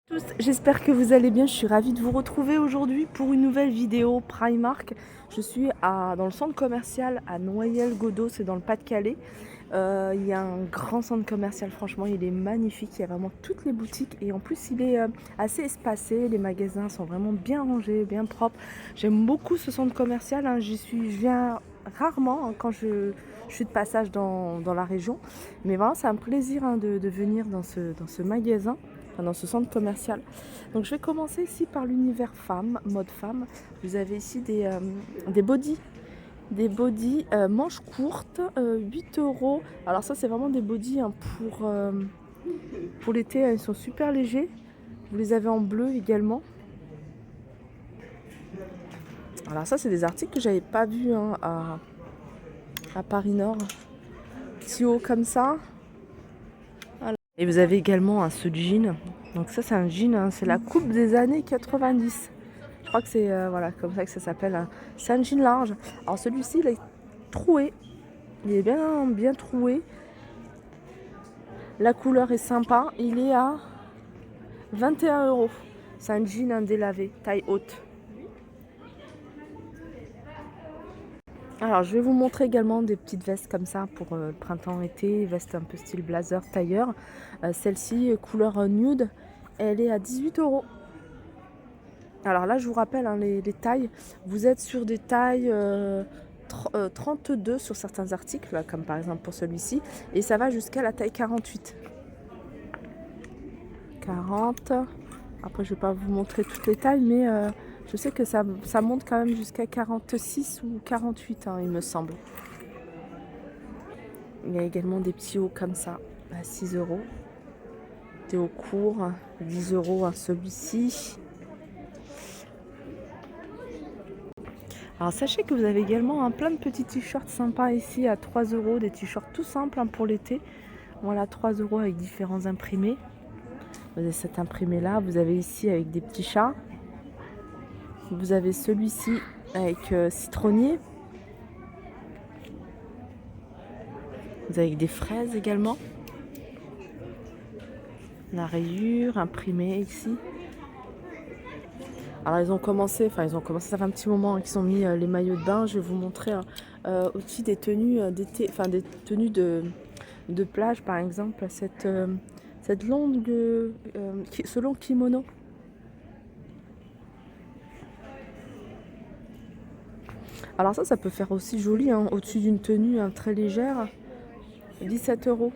Tous, j'espère que vous allez bien. Je suis ravie de vous retrouver aujourd'hui pour une nouvelle vidéo Primark. Je suis dans le centre commercial à Noyelles-Godault, c'est dans le Pas-de-Calais. Il y a un grand centre commercial, franchement il est magnifique, il y a vraiment toutes les boutiques et en plus il est assez espacé, les magasins sont vraiment bien rangés, bien propres. J'aime beaucoup ce centre commercial, hein. Je viens rarement quand je suis de passage dans la région, mais vraiment c'est un plaisir, hein, de venir dans ce magasin, enfin, dans ce centre commercial. Donc je vais commencer ici par l'univers femme, mode femme. Vous avez ici des bodys. Des bodys manches courtes, 8 euros. Alors ça c'est vraiment des bodys, hein, pour l'été, hein, ils sont super légers. Vous les avez en bleu également. Alors ça c'est des articles que j'avais pas vus, hein, à Paris Nord. Si haut comme ça. Voilà. Et vous avez également ce jean. Donc ça c'est un jean, hein, c'est la coupe des années 90. Je crois que c'est voilà, comme ça que ça s'appelle, hein. C'est un jean large. Alors celui-ci il est troué. Il est bien troué. La couleur est sympa. Il est à 21 euros. C'est un jean indélavé, taille haute. Alors, je vais vous montrer également des petites vestes comme ça pour le printemps-été. Veste un peu style blazer, tailleur. Celle-ci, couleur nude, elle est à 18 euros. Alors là, je vous rappelle, hein, les tailles. Vous êtes sur des tailles 32 sur certains articles, comme par exemple pour celui-ci. Et ça va jusqu'à la taille 48. 40. Après, je ne vais pas vous montrer toutes les tailles, mais je sais que ça monte quand même jusqu'à 46 ou 48, hein, il me semble. Il y a également des petits hauts comme ça, à 6 euros. Des hauts courts, 10 euros, hein, celui-ci. Alors, sachez que vous avez également, hein, plein de petits t-shirts sympas ici à 3 euros. Des t-shirts tout simples, hein, pour l'été. Voilà, 3 euros avec différents imprimés. Vous avez cet imprimé-là. Vous avez ici avec des petits chats. Vous avez celui-ci avec citronnier. Vous avez des fraises également. La rayure imprimée ici. Alors ils ont commencé, ça fait un petit moment, hein, qu'ils ont mis les maillots de bain. Je vais vous montrer, hein, aussi des tenues d'été, enfin des tenues de plage par exemple. Cette longue, ce long kimono. Alors ça peut faire aussi joli, hein, au-dessus d'une tenue, hein, très légère. 17 euros.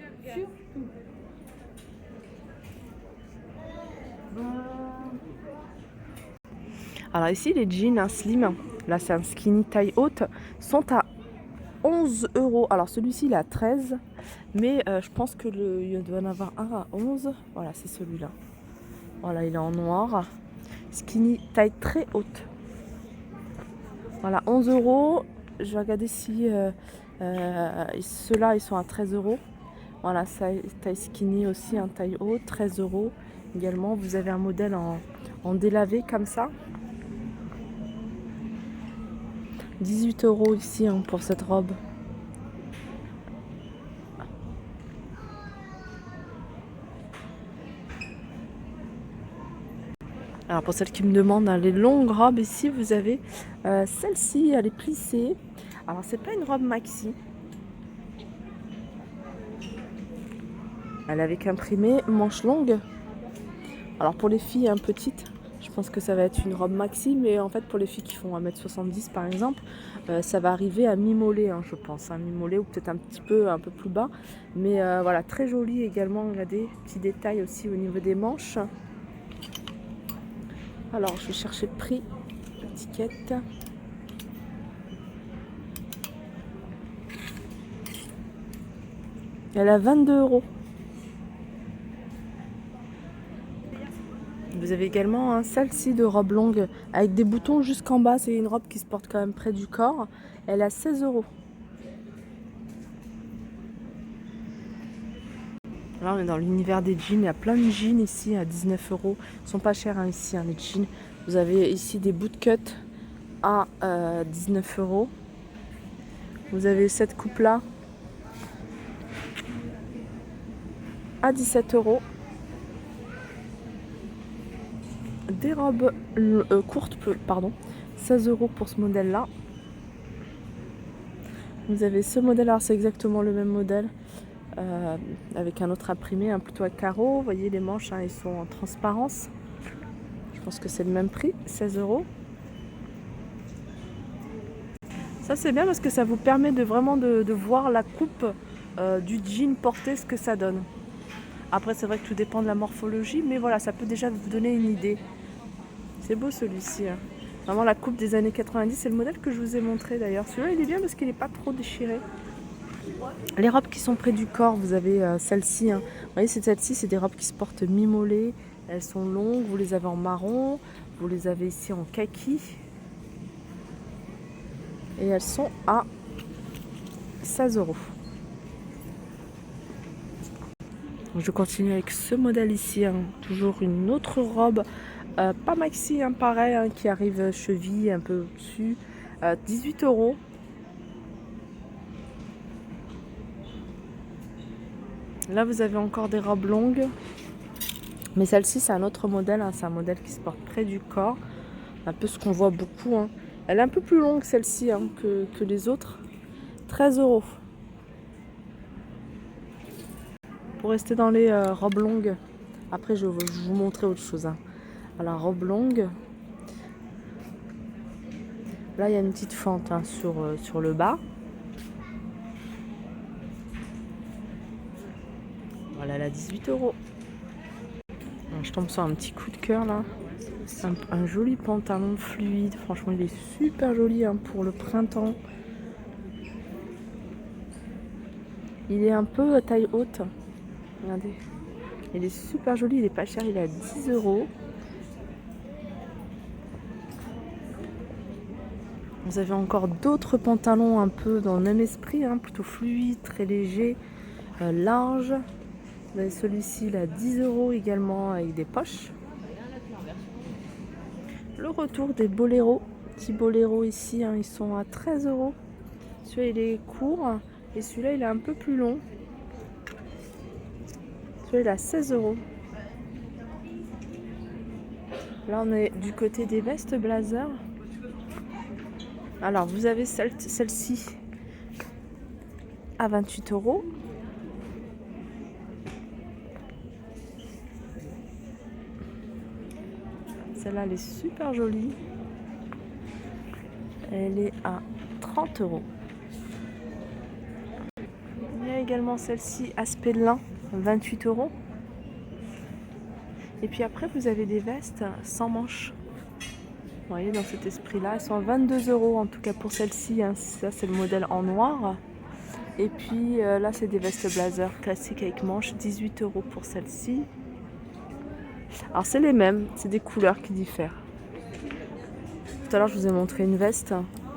Alors ici les jeans, hein, slim, là c'est un skinny taille haute, sont à 11 euros. Alors celui-ci il est à 13, mais je pense que il doit en avoir un à 11. Voilà, c'est celui-là. Voilà, il est en noir. Skinny taille très haute. Voilà, 11 euros. Je vais regarder si ceux-là ils sont à 13 euros. Voilà, taille skinny aussi, un taille haute, 13 euros. Également, vous avez un modèle en délavé comme ça. 18 euros ici, hein, pour cette robe. Alors pour celles qui me demandent, hein, les longues robes, ici vous avez celle-ci, elle est plissée. Alors c'est pas une robe maxi. Elle est avec imprimé, manche longue. Alors pour les filles, hein, petites, je pense que ça va être une robe maxi, mais en fait pour les filles qui font 1m70 par exemple, ça va arriver à mi-mollet, hein, je pense, hein, mi-mollet ou peut-être un peu plus bas. Mais voilà, très jolie également, regardez, petits détails aussi au niveau des manches. Alors je vais chercher le prix, l'étiquette. Elle a 22 euros. Vous avez également, hein, celle-ci de robe longue avec des boutons jusqu'en bas. C'est une robe qui se porte quand même près du corps. Elle a 16 euros. Là, on est dans l'univers des jeans. Il y a plein de jeans ici à 19 euros. Ils sont pas chers, hein, ici, hein, les jeans. Vous avez ici des bootcut à 19 euros. Vous avez cette coupe-là à 17 euros. des robes courtes, pardon, 16 € pour ce modèle là. Vous avez ce modèle, alors c'est exactement le même modèle avec un autre imprimé, plutôt à carreaux. Vous voyez les manches, ils sont en transparence. Je pense que c'est le même prix, 16 €. Ça c'est bien parce que ça vous permet de vraiment de voir la coupe du jean porté, ce que ça donne. Après c'est vrai que tout dépend de la morphologie, mais voilà, ça peut déjà vous donner une idée. C'est beau celui-ci. Vraiment la coupe des années 90, c'est le modèle que je vous ai montré d'ailleurs. Celui-là il est bien parce qu'il n'est pas trop déchiré. Les robes qui sont près du corps, vous avez celle-ci. Vous voyez, celle-ci, c'est des robes qui se portent mi-mollées. Elles sont longues, vous les avez en marron, vous les avez ici en kaki. Et elles sont à 16 €. Je continue avec ce modèle ici, toujours une autre robe, pas maxi, pareil, qui arrive cheville un peu au-dessus, 18 €. Là vous avez encore des robes longues, mais celle-ci c'est un autre modèle, c'est un modèle qui se porte près du corps, un peu ce qu'on voit beaucoup. Elle est un peu plus longue celle-ci que les autres, 13 €. Pour rester dans les robes longues, après je vais vous montrer autre chose. Alors robe longue, là il y a une petite fente sur le bas. Voilà, elle a 18 €. Je tombe sur un petit coup de cœur là. Un joli pantalon fluide. Franchement, il est super joli pour le printemps. Il est un peu taille haute. Regardez. Il est super joli. Il est pas cher. Il est à 10 €. Vous avez encore d'autres pantalons un peu dans le même esprit. Plutôt fluide, très léger, large. Vous avez celui-ci là, 10 € également, avec des poches. Le retour des boléros. Petits boléros ici, ils sont à 13 €. Celui-là il est court et celui-là il est un peu plus long. Celui-là il est à 16 €. Là on est du côté des vestes blazer. Alors vous avez celle-ci à 28 €. Celle-là elle est super jolie. Elle est à 30 €. Il y a également celle-ci aspect lin, 28 €. Et puis après vous avez des vestes sans manches. Vous voyez, dans cet esprit-là, elles sont à 22 € en tout cas pour celle-ci. Ça c'est le modèle en noir. Et puis là c'est des vestes blazer classiques avec manches, 18 € pour celle-ci. Alors c'est les mêmes, c'est des couleurs qui diffèrent. Tout à l'heure je vous ai montré une veste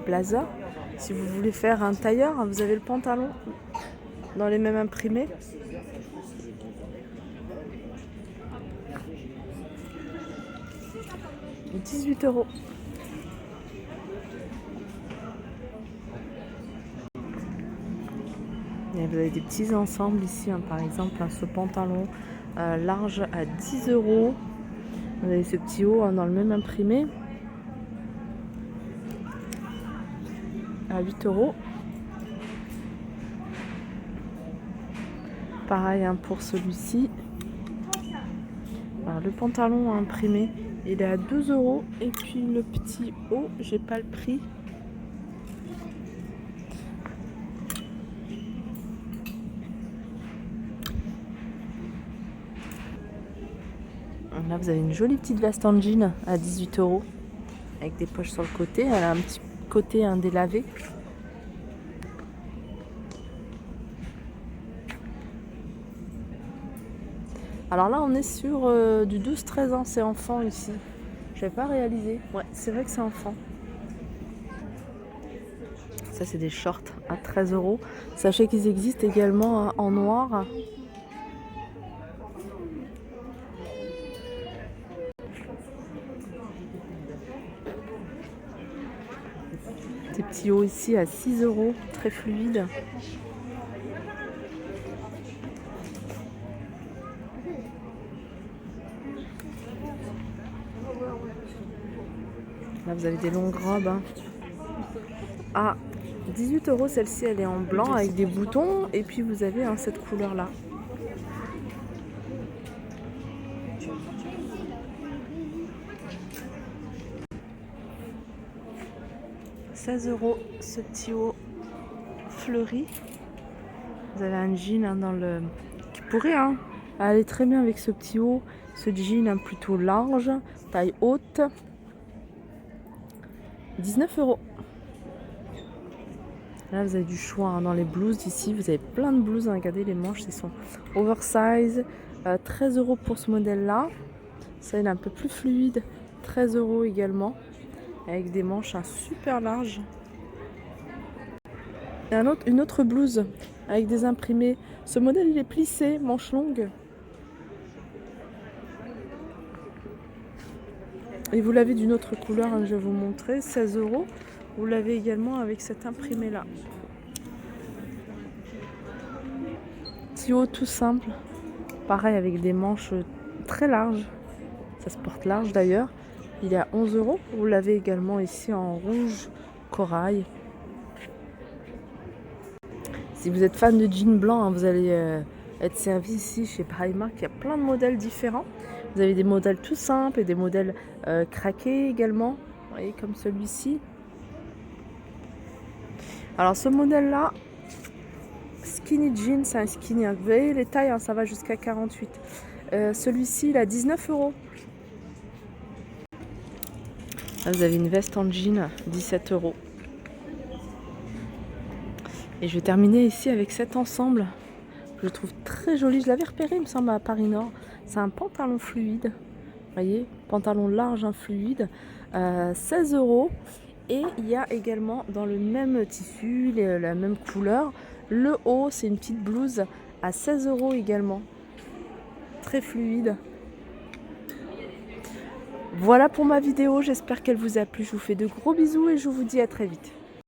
blazer. Si vous voulez faire un tailleur, vous avez le pantalon dans les mêmes imprimés. Et 18 €. Et vous avez des petits ensembles ici, par exemple ce pantalon large à 10 €. Vous avez ce petit haut dans le même imprimé à 8 €. Pareil pour celui-ci. Alors le pantalon imprimé il est à 2 € et puis le petit haut, j'ai pas le prix. Là vous avez une jolie petite veste en jean à 18 € avec des poches sur le côté. Elle a un petit côté délavé. Alors là on est sur du 12-13 ans, c'est enfant ici. Je n'avais pas réalisé. Ouais, c'est vrai que c'est enfant. Ça c'est des shorts à 13 €. Sachez qu'ils existent également en noir. Des petits hauts ici à 6 €, très fluide. Là, vous avez des longues robes. Hein. À 18 €, celle-ci, elle est en blanc avec des boutons. Et puis, vous avez cette couleur-là. « 16 € ce petit haut fleuri. Vous avez un jean dans le... qui pourrait aller très bien avec ce petit haut. Ce jean plutôt large, taille haute. 19 €. Là, vous avez du choix dans les blouses ici. Vous avez plein de blouses. Regardez, les manches, ils sont oversize. 13 € pour ce modèle-là. Ça, il est un peu plus fluide. 13 € également. Avec des manches super larges. Et une autre blouse avec des imprimés. Ce modèle, il est plissé, manche longue. Et vous l'avez d'une autre couleur, je vais vous montrer. 16 €. Vous l'avez également avec cet imprimé-là. Petit haut tout simple. Pareil avec des manches très larges. Ça se porte large d'ailleurs. Il est à 11 €. Vous l'avez également ici en rouge corail. Si vous êtes fan de jeans blancs, vous allez être servi ici chez Primark. Il y a plein de modèles différents. Vous avez des modèles tout simples et des modèles craqués également. Vous voyez, comme celui-ci. Alors ce modèle-là, skinny jean, c'est un skinny. Vous voyez les tailles, ça va jusqu'à 48. Celui-ci, il a 19 €. Là, vous avez une veste en jean, 17 €. Et je vais terminer ici avec cet ensemble. Je le trouve très joli. Je l'avais repéré, il me semble, à Paris Nord. C'est un pantalon fluide. Vous voyez, pantalon large, fluide. 16 €. Et il y a également dans le même tissu, la même couleur. Le haut, c'est une petite blouse à 16 € également. Très fluide. Voilà pour ma vidéo. J'espère qu'elle vous a plu. Je vous fais de gros bisous et je vous dis à très vite.